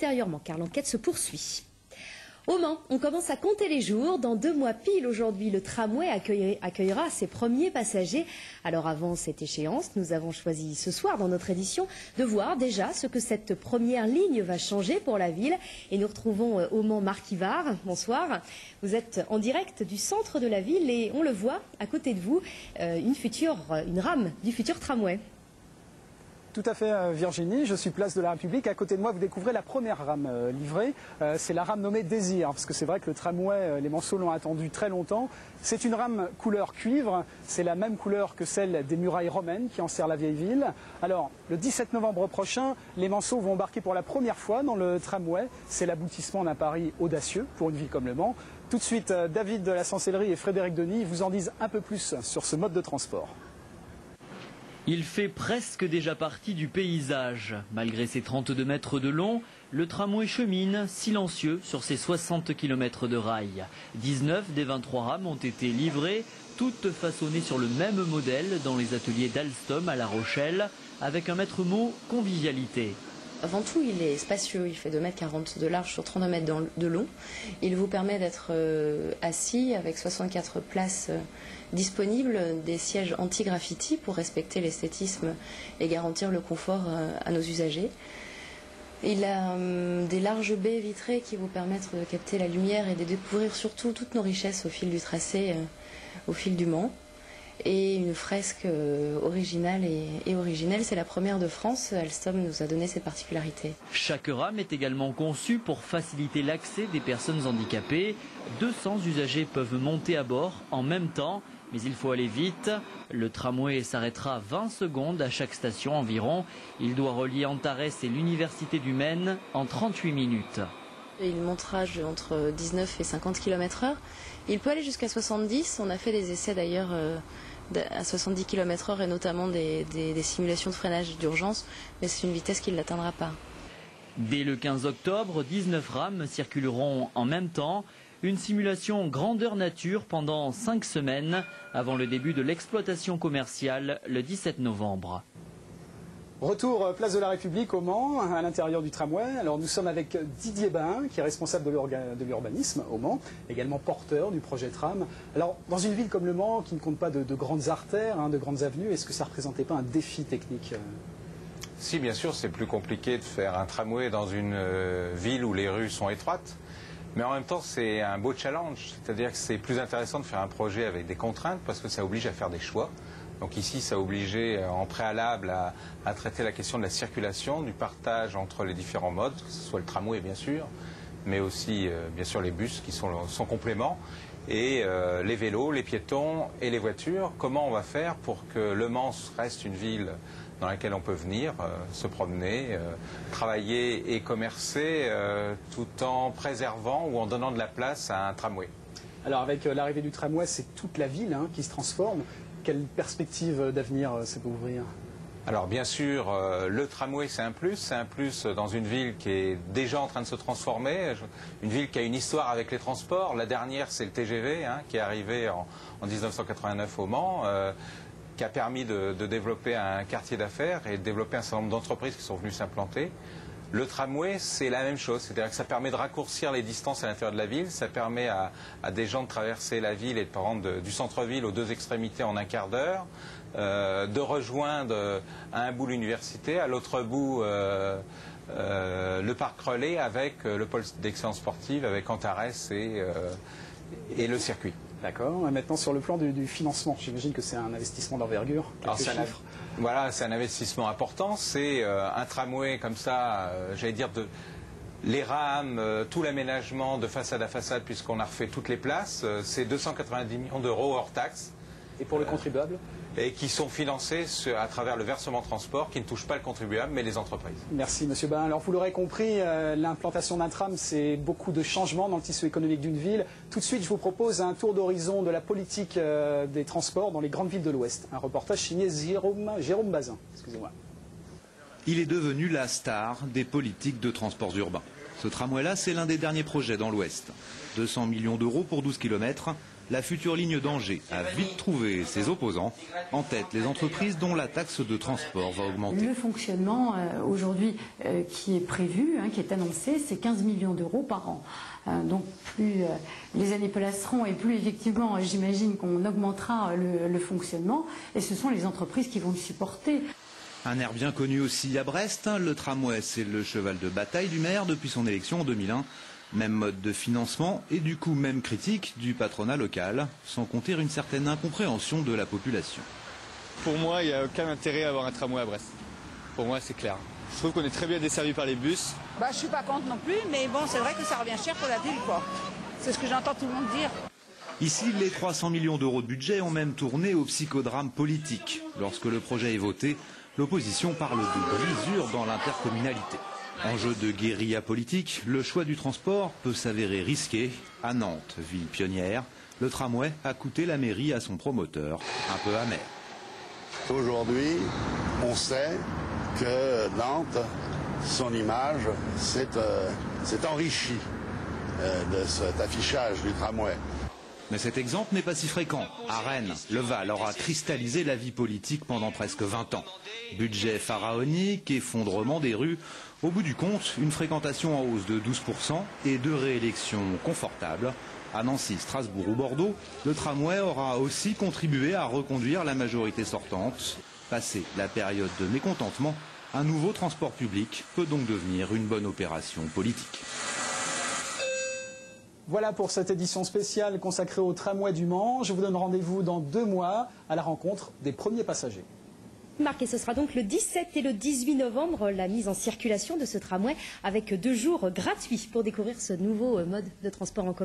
ultérieurement car l'enquête se poursuit. Au Mans, on commence à compter les jours. Dans 2 mois pile aujourd'hui, le tramway accueillera ses premiers passagers. Alors avant cette échéance, nous avons choisi ce soir dans notre édition de voir déjà ce que cette première ligne va changer pour la ville. Et nous retrouvons au Mans Marc Ivard. Bonsoir. Vous êtes en direct du centre de la ville et on le voit à côté de vous, une rame du futur tramway. Tout à fait Virginie, je suis place de la République. À côté de moi, vous découvrez la première rame livrée. C'est la rame nommée Désir, parce que c'est vrai que le tramway, les Manceaux l'ont attendu très longtemps. C'est une rame couleur cuivre, c'est la même couleur que celle des murailles romaines qui enserrent la vieille ville. Alors, le 17 novembre prochain, les Manceaux vont embarquer pour la première fois dans le tramway. C'est l'aboutissement d'un pari audacieux pour une ville comme le Mans. Tout de suite, David de la Sancellerie et Frédéric Denis vous en disent un peu plus sur ce mode de transport. Il fait presque déjà partie du paysage. Malgré ses 32 mètres de long, le tramway chemine silencieux sur ses 60 km de rail. 19 des 23 rames ont été livrées, toutes façonnées sur le même modèle dans les ateliers d'Alstom à La Rochelle, avec un maître mot convivialité. Avant tout, il est spacieux, il fait 2,40 m de large sur 32 mètres de long. Il vous permet d'être assis avec 64 places disponibles, des sièges anti-graffiti pour respecter l'esthétisme et garantir le confort à nos usagers. Il a des larges baies vitrées qui vous permettent de capter la lumière et de découvrir surtout toutes nos richesses au fil du tracé, au fil du Mans. Et une fresque originale et originelle, c'est la première de France. Alstom nous a donné ses particularités. Chaque rame est également conçue pour faciliter l'accès des personnes handicapées. 200 usagers peuvent monter à bord en même temps, mais il faut aller vite. Le tramway s'arrêtera 20 secondes à chaque station environ. Il doit relier Antares et l'Université du Maine en 38 minutes. Il montera entre 19 et 50 km/h. Il peut aller jusqu'à 70. On a fait des essais d'ailleurs à 70 km/h et notamment des simulations de freinage d'urgence, mais c'est une vitesse qu'il n'atteindra pas. Dès le 15 octobre, 19 rames circuleront en même temps. Une simulation grandeur nature pendant 5 semaines avant le début de l'exploitation commerciale le 17 novembre. Retour place de la République au Mans, à l'intérieur du tramway. Alors nous sommes avec Didier Bain, qui est responsable de l'urbanisme au Mans, également porteur du projet tram. Alors dans une ville comme le Mans, qui ne compte pas de grandes artères, de grandes avenues, est-ce que ça ne représentait pas un défi technique ? Si, bien sûr, c'est plus compliqué de faire un tramway dans une ville où les rues sont étroites. Mais en même temps, c'est un beau challenge. C'est-à-dire que c'est plus intéressant de faire un projet avec des contraintes parce que ça oblige à faire des choix. Donc ici, ça obligeait en préalable à traiter la question de la circulation, du partage entre les différents modes, que ce soit le tramway bien sûr, mais aussi bien sûr les bus qui sont son complément, et les vélos, les piétons et les voitures. Comment on va faire pour que Le Mans reste une ville dans laquelle on peut venir, se promener, travailler et commercer tout en préservant ou en donnant de la place à un tramway. Alors avec l'arrivée du tramway, c'est toute la ville qui se transforme. Quelle perspective d'avenir ça peut ouvrir ? Alors bien sûr, le tramway c'est un plus dans une ville qui est déjà en train de se transformer, une ville qui a une histoire avec les transports. La dernière c'est le TGV qui est arrivé en 1989 au Mans, qui a permis de développer un quartier d'affaires et de développer un certain nombre d'entreprises qui sont venues s'implanter. Le tramway, c'est la même chose, c'est-à-dire que ça permet de raccourcir les distances à l'intérieur de la ville, ça permet à des gens de traverser la ville et de rendre du centre-ville aux deux extrémités en un quart d'heure, de rejoindre à un bout l'université, à l'autre bout le parc relais avec le pôle d'excellence sportive, avec Antares et le circuit. D'accord. Maintenant, sur le plan du financement, j'imagine que c'est un investissement d'envergure. Voilà, c'est un investissement important. C'est un tramway comme ça, j'allais dire, les rames, tout l'aménagement de façade à façade, puisqu'on a refait toutes les places. C'est 290 millions d'euros hors taxes. Et pour le contribuable ? Et qui sont financés à travers le versement transport, qui ne touche pas le contribuable, mais les entreprises. Merci, Monsieur Bain. Alors, vous l'aurez compris, l'implantation d'un tram, c'est beaucoup de changements dans le tissu économique d'une ville. Tout de suite, je vous propose un tour d'horizon de la politique des transports dans les grandes villes de l'Ouest. Un reportage signé Jérôme Bazin. Excusez-moi. Il est devenu la star des politiques de transports urbains. Ce tramway-là, c'est l'un des derniers projets dans l'Ouest. 200 millions d'euros pour 12 km. la future ligne d'Angers a vite trouvé ses opposants. En tête, les entreprises dont la taxe de transport va augmenter. Le fonctionnement aujourd'hui qui est prévu, qui est annoncé, c'est 15 millions d'euros par an. Donc plus les années passeront et plus effectivement j'imagine qu'on augmentera le fonctionnement et ce sont les entreprises qui vont le supporter. Un air bien connu aussi à Brest, le tramway c'est le cheval de bataille du maire depuis son élection en 2001. Même mode de financement et du coup même critique du patronat local, sans compter une certaine incompréhension de la population. Pour moi, il n'y a aucun intérêt à avoir un tramway à Brest. Pour moi, c'est clair. Je trouve qu'on est très bien desservi par les bus. Je ne suis pas contre non plus, mais bon, c'est vrai que ça revient cher pour la ville, quoi. C'est ce que j'entends tout le monde dire. Ici, les 300 millions d'euros de budget ont même tourné au psychodrame politique. Lorsque le projet est voté, l'opposition parle de brisure dans l'intercommunalité. Enjeu de guérilla politique, le choix du transport peut s'avérer risqué. À Nantes, ville pionnière, le tramway a coûté la mairie à son promoteur, un peu amer. Aujourd'hui, on sait que Nantes, son image, s'est enrichie de cet affichage du tramway. Mais cet exemple n'est pas si fréquent. À Rennes, le Val aura cristallisé la vie politique pendant presque 20 ans. Budget pharaonique, effondrement des rues. Au bout du compte, une fréquentation en hausse de 12% et 2 réélections confortables. À Nancy, Strasbourg ou Bordeaux, le tramway aura aussi contribué à reconduire la majorité sortante. Passé la période de mécontentement, un nouveau transport public peut donc devenir une bonne opération politique. Voilà pour cette édition spéciale consacrée au tramway du Mans. Je vous donne rendez-vous dans 2 mois à la rencontre des premiers passagers. Marc, et ce sera donc le 17 et le 18 novembre la mise en circulation de ce tramway avec 2 jours gratuits pour découvrir ce nouveau mode de transport en commun.